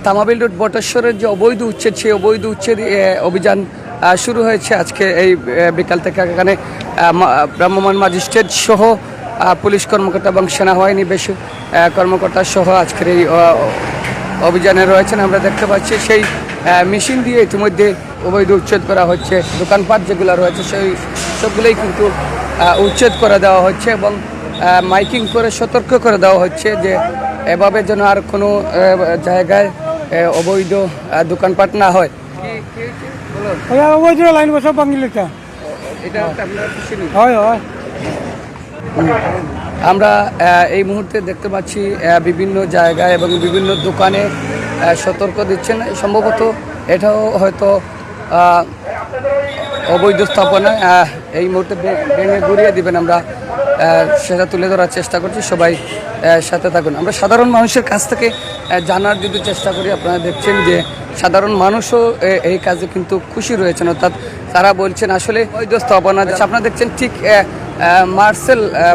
Tamabil road বটেশ্বরের যে অবৈধ উচ্ছেদ, সেই অবৈধ উচ্ছেদ অভিযান শুরু হয়েছে আজকে এই বিকাল থেকে। এখানে ভ্রাম্যমাণ ম্যাজিস্ট্রেট সহ পুলিশ কর্মকর্তা এবং সেনাবাহিনী বেশ কর্মকর্তা সহ আজকের এই অভিযানে রয়েছেন। আমরা দেখতে পাচ্ছি সেই মেশিন দিয়ে ইতিমধ্যে অবৈধ উচ্ছেদ করা হচ্ছে। দোকানপাট যেগুলো রয়েছে সেই সবগুলোই কিন্তু উচ্ছেদ করে দেওয়া হচ্ছে এবং মাইকিং করে সতর্ক করে দেওয়া হচ্ছে যে এভাবে যেন আর কোনো জায়গায় অবৈধ দোকানপাট না হয়। লাইন বসা বাঙালিটা আমরা এই মুহূর্তে দেখতে পাচ্ছি বিভিন্ন জায়গায় এবং বিভিন্ন দোকানে সতর্ক দিচ্ছেন। সম্ভবত এটাও হয়তো অবৈধ স্থাপনা। এই মুহূর্তে ভেঙে ঘুরিয়ে দিবেন, আমরা সেটা তুলে ধরার চেষ্টা করছি। সবাই সাথে থাকুন। আমরা সাধারণ মানুষের কাছ থেকে জানার যদি চেষ্টা করি, আপনারা দেখছেন যে সাধারণ মানুষও এই কাজে কিন্তু খুশি রয়েছেন। অর্থাৎ তারা বলছেন আসলে অবৈধ স্থাপনা। আপনারা দেখছেন ঠিক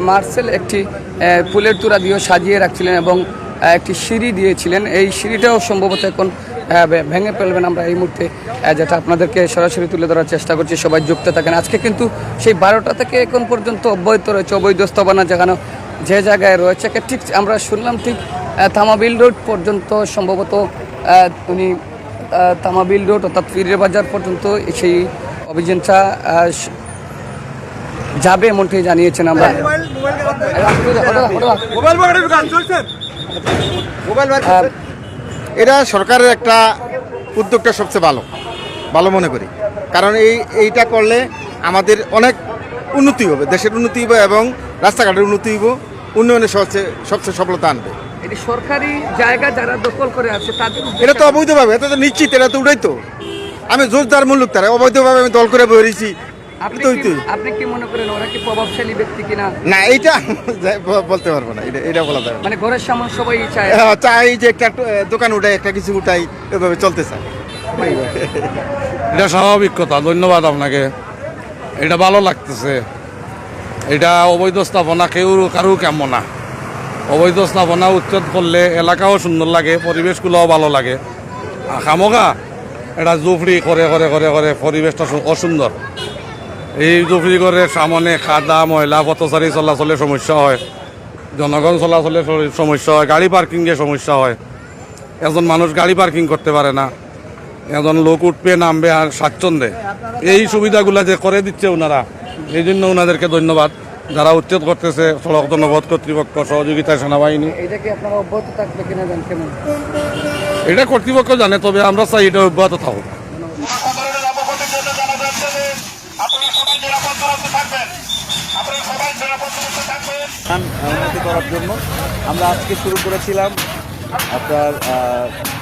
মার্সেল একটি ফুলের তুরা দিয়েও সাজিয়ে রাখছিলেন এবং একটি সিঁড়ি দিয়েছিলেন। এই সিঁড়িটাও সম্ভবত এখন ভেঙে ফেলবেন। আমরা এই মুহূর্তে যেটা আপনাদেরকে সরাসরি তুলে ধরার চেষ্টা করছি, সবাই যুক্ত থাকেন। আজকে কিন্তু সেই 12টা থেকে এখন পর্যন্ত অব্যাহত রয়েছে অবৈধ স্থাপনা যেখানে যে জায়গায় রয়েছে। ঠিক আমরা শুনলাম ঠিক তামাবিল রোড পর্যন্ত সম্ভবত উনি তামাবিল রোড অর্থাৎ পীরের বাজার পর্যন্ত সেই অভিযানটা যাবে এমনটাই জানিয়েছেন। আমরা এটা সরকারের একটা উদ্যোগটা সবচেয়ে ভালো মনে করি, কারণ এইটা করলে আমাদের অনেক উন্নতি হবে, দেশের উন্নতি হবে এবং রাস্তাঘাটের উন্নতি হবে, উন্নয়নের সবচেয়ে সফলতা আনবে। এটি সরকারি জায়গা যারা দখল করে আছে তাদের এটা তো অবৈধভাবে, এটা তো নিশ্চিত, এটা তো উঠাই তো আমি জোরদার মূল্য তারা অবৈধভাবে আমি দল করে বেরিয়েছি। আপনি কি মনে করেন ওরা কি প্রভাবশালী ব্যক্তি কিনা? না, এইটা বলতে পারবো না, এটা বলা যাবে মানে ঘরের সামনে সবাই চাই যে একটা দোকান উঠাই, একটা কিছু উঠাই, এভাবে চলতে চায়। এটা স্বাভাবিক কথা। ধন্যবাদ আপনাকে, এটা ভালো লাগতেছে। এটা অবৈধ স্থাপনা কারো কেমন না। অবৈধ স্থাপনা উচ্ছেদ করলে এলাকাও সুন্দর লাগে, পরিবেশগুলোও ভালো লাগে। খামোগা এটা জুফরি করে করে করে করে পরিবেশটা অসুন্দর। এই জুফরি করে সামনে খাদা ময়লা পথচারী চলাচলের সমস্যা হয়, জনগণ চলাচলের সমস্যা হয়, গাড়ি পার্কিংয়ের সমস্যা হয়। একজন মানুষ গাড়ি পার্কিং করতে পারে না, একজন লোক উঠবে নামবে আর স্বাচ্ছন্দ্যে। এই সুবিধাগুলো যে করে দিচ্ছে ওনারা, এই জন্য ওনাদেরকে ধন্যবাদ। যারা উচ্ছেদ করতেছে, সড়ক জনপথ কর্তৃপক্ষ সহযোগিতা সেনাবাহিনী, এটা কর্তৃপক্ষ জানে, তবে আমরা চাই এটা অব্যাহত থাকুক। উন্নতি করার জন্য আমরা আজকে শুরু করেছিলাম আপনার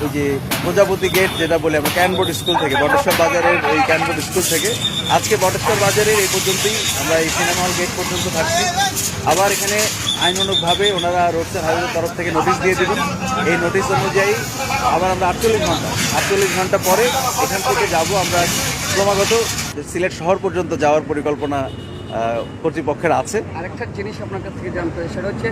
ওই যে প্রজাপতি গেট যেটা বলে আমরা ক্যানবোর্ড স্কুল থেকে, বটেশ্বর বাজারের এই ক্যানবোর্ড স্কুল থেকে আজকে বটেশ্বর বাজারের এই পর্যন্তই আমরা এই সিনেমা হল গেট পর্যন্ত থাকছি। আবার এখানে আইনানুগভাবে ওনারা রোড হাইওয়ের তরফ থেকে নোটিশ দিয়ে দেবেন। এই নোটিশ অনুযায়ী আবার আমরা 48 ঘন্টা পরে এখান থেকে যাব। আমরা ক্রমাগত সিলেট শহর পর্যন্ত যাওয়ার পরিকল্পনা কর্তৃপক্ষের আছে। আরেকটা জিনিস আপনার কাছ থেকে জানতে হয়, সেটা হচ্ছে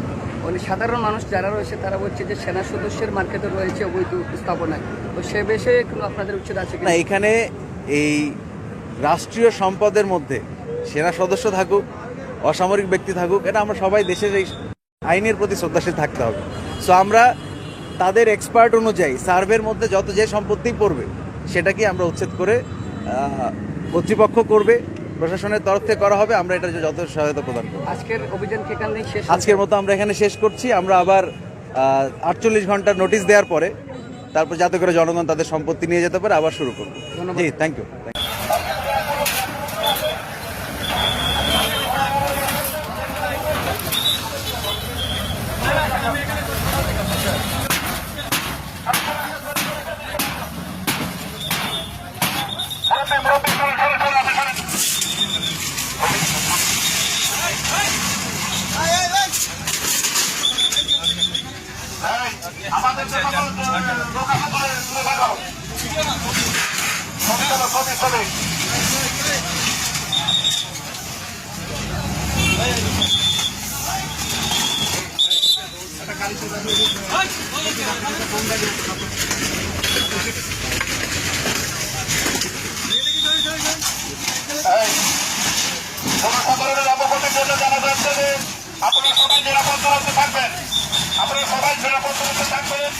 সাধারণ মানুষ যারা রয়েছে তারা বলছে যে সেনা সদস্যের মার্কেটে রয়েছে অবৈধ স্থাপনায়, তো সে বিষয়ে কোনো আপনাদের উচ্ছেদ আছে না? এখানে এই রাষ্ট্রীয় সম্পদের মধ্যে সেনা সদস্য থাকুক, অসামরিক ব্যক্তি থাকুক, এটা আমরা সবাই দেশের এই আইনের প্রতি শ্রদ্ধাশীল থাকতে হবে। সো আমরা তাদের এক্সপার্ট অনুযায়ী সার্ভের মধ্যে যে সম্পত্তি পড়বে সেটাকে আমরা উচ্ছেদ করে কর্তৃপক্ষ করবে, প্রশাসনের তরফ থেকে করা হবে। আমরা এটার যত সহায়তা প্রদান করব। আজকের অভিযান শেষ, আজকের মতো আমরা এখানে শেষ করছি। আমরা আবার 48 ঘন্টার নোটিশ দেওয়ার পরে তারপর যাতে করে জনগণ তাদের সম্পত্তি নিয়ে যেতে পারে আবার শুরু করব। জি, থ্যাংক ইউ। আমাদের জনসাধারণের অবগতির জন্য জানা যাচ্ছে যে আপনারা সবাই নিরাপদ থাকবেন, আপনারা সবাই নিরাপদ থাকবেন।